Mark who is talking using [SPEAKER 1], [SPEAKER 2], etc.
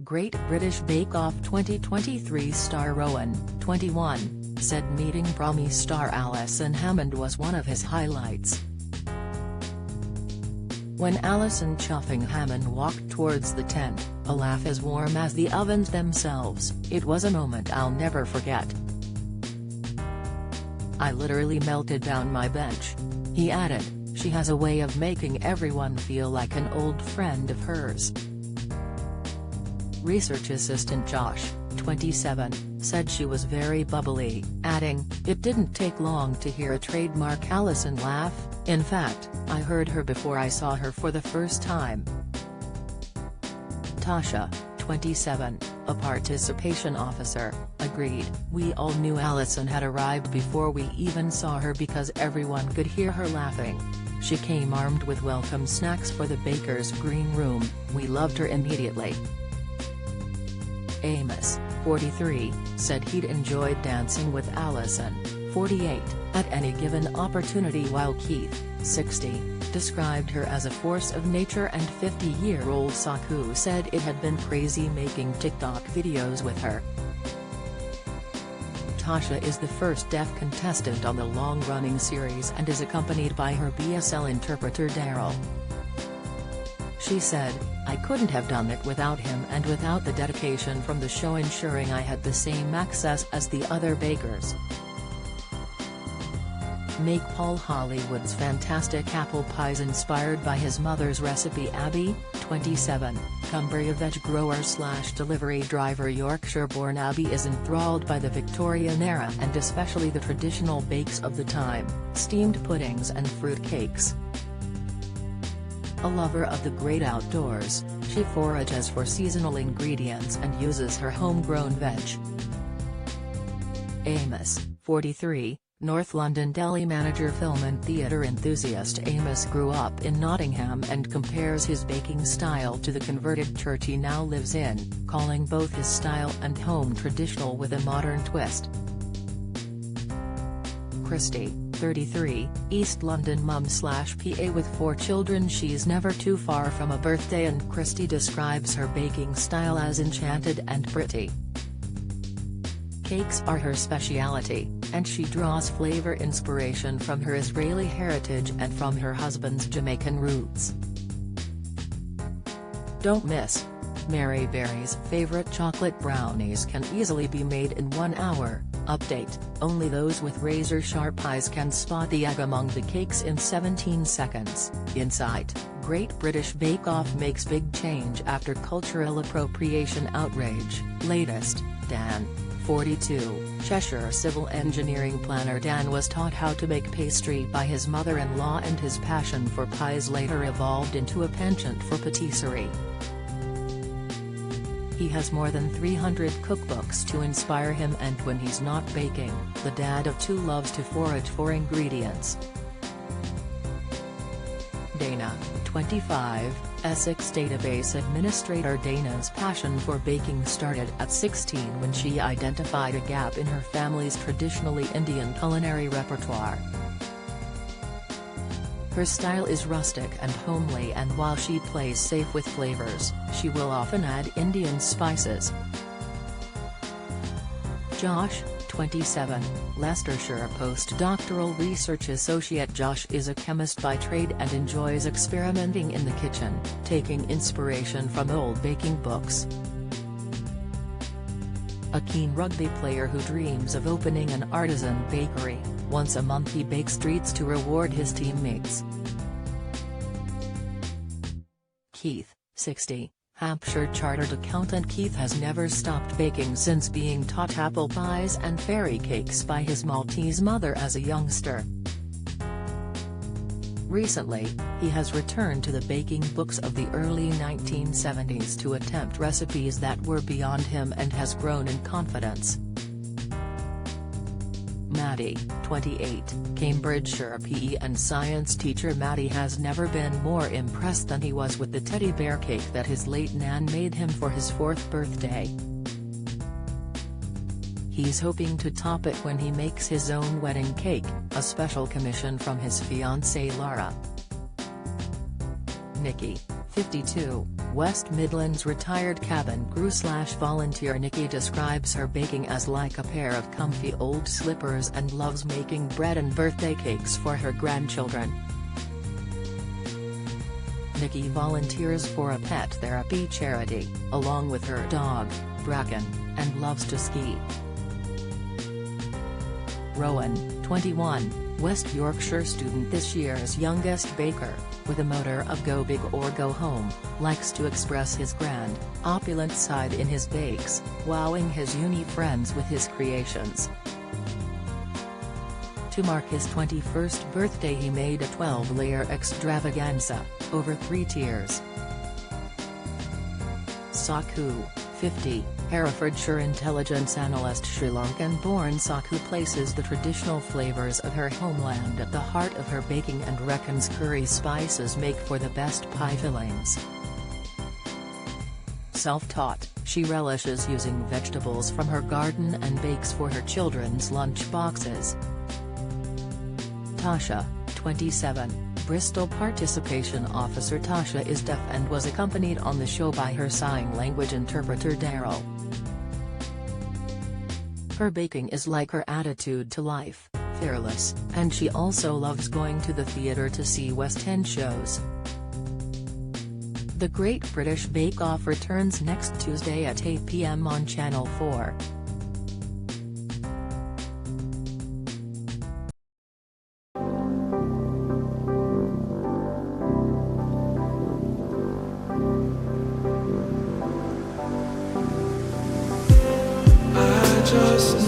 [SPEAKER 1] Great British Bake Off 2023 star Rowan, 21, said meeting Promi star Alison Hammond was one of his highlights. When Alison chuffing Hammond walked towards the tent, a laugh as warm as the ovens themselves, it was a moment I'll never forget. I literally melted down my bench. He added, she has a way of making everyone feel like an old friend of hers. Research assistant Josh, 27, said she was very bubbly, adding, it didn't take long to hear a trademark Alison laugh, in fact, I heard her before I saw her for the first time. Tasha, 27, a participation officer, agreed, we all knew Alison had arrived before we even saw her because everyone could hear her laughing. She came armed with welcome snacks for the baker's green room, we loved her immediately. Amos, 43, said he'd enjoyed dancing with Alison, 48, at any given opportunity while Keith, 60, described her as a force of nature and 50-year-old Saku said it had been crazy making TikTok videos with her. Tasha is the first deaf contestant on the long-running series and is accompanied by her BSL interpreter Daryl. She said, I couldn't have done it without him and without the dedication from the show ensuring I had the same access as the other bakers. Make Paul Hollywood's fantastic apple pies inspired by his mother's recipe. Abby, 27, Cumbria veg grower/delivery driver. Yorkshire-born Abby is enthralled by the Victorian era and especially the traditional bakes of the time, steamed puddings and fruit cakes. A lover of the great outdoors, she forages for seasonal ingredients and uses her homegrown veg. Amos, 43, North London deli manager. Film and theatre enthusiast Amos grew up in Nottingham and compares his baking style to the converted church he now lives in, calling both his style and home traditional with a modern twist. Christy, 33, East London mum/PA with 4 children. She's never too far from a birthday and Christy describes her baking style as enchanted and pretty. Cakes are her speciality, and she draws flavor inspiration from her Israeli heritage and from her husband's Jamaican roots. Don't miss! Mary Berry's favorite chocolate brownies can easily be made in 1 hour. Update, only those with razor-sharp eyes can spot the egg among the cakes in 17 seconds. Insight, Great British Bake Off makes big change after cultural appropriation outrage. Latest, Dan, 42, Cheshire civil engineering planner. Dan was taught how to make pastry by his mother-in-law and his passion for pies later evolved into a penchant for patisserie. He has more than 300 cookbooks to inspire him and when he's not baking, the dad of 2 loves to forage for ingredients. Dana, 25, Essex database administrator. Dana's passion for baking started at 16 when she identified a gap in her family's traditionally Indian culinary repertoire. Her style is rustic and homely, and while she plays safe with flavors, she will often add Indian spices. Josh, 27, Leicestershire postdoctoral research associate. Josh is a chemist by trade and enjoys experimenting in the kitchen, taking inspiration from old baking books. A keen rugby player who dreams of opening an artisan bakery, once a month he bakes treats to reward his teammates. Keith, 60, Hampshire chartered accountant. Keith has never stopped baking since being taught apple pies and fairy cakes by his Maltese mother as a youngster. Recently, he has returned to the baking books of the early 1970s to attempt recipes that were beyond him and has grown in confidence. Maddie, 28, Cambridgeshire PE and science teacher. Maddie has never been more impressed than he was with the teddy bear cake that his late nan made him for his 4th birthday. He's hoping to top it when he makes his own wedding cake, a special commission from his fiancée Laura. Nikki, 52, West Midlands retired cabin crew/volunteer Nikki describes her baking as like a pair of comfy old slippers and loves making bread and birthday cakes for her grandchildren. Nikki volunteers for a pet therapy charity, along with her dog, Bracken, and loves to ski. Rowan, 21, West Yorkshire student, this year's youngest baker, with a motto of go big or go home, likes to express his grand, opulent side in his bakes, wowing his uni friends with his creations. To mark his 21st birthday he made a 12-layer extravaganza, over 3 tiers. Sakhu, 50, Herefordshire intelligence analyst. Sri Lankan-born Sakhu places the traditional flavours of her homeland at the heart of her baking and reckons curry spices make for the best pie fillings. Self-taught, she relishes using vegetables from her garden and bakes for her children's lunch boxes. Tasha, 27, Bristol participation officer. Tasha is deaf and was accompanied on the show by her sign language interpreter Daryl. Her baking is like her attitude to life, fearless, and she also loves going to the theatre to see West End shows. The Great British Bake Off returns next Tuesday at 8 p.m. on Channel 4.
[SPEAKER 2] Just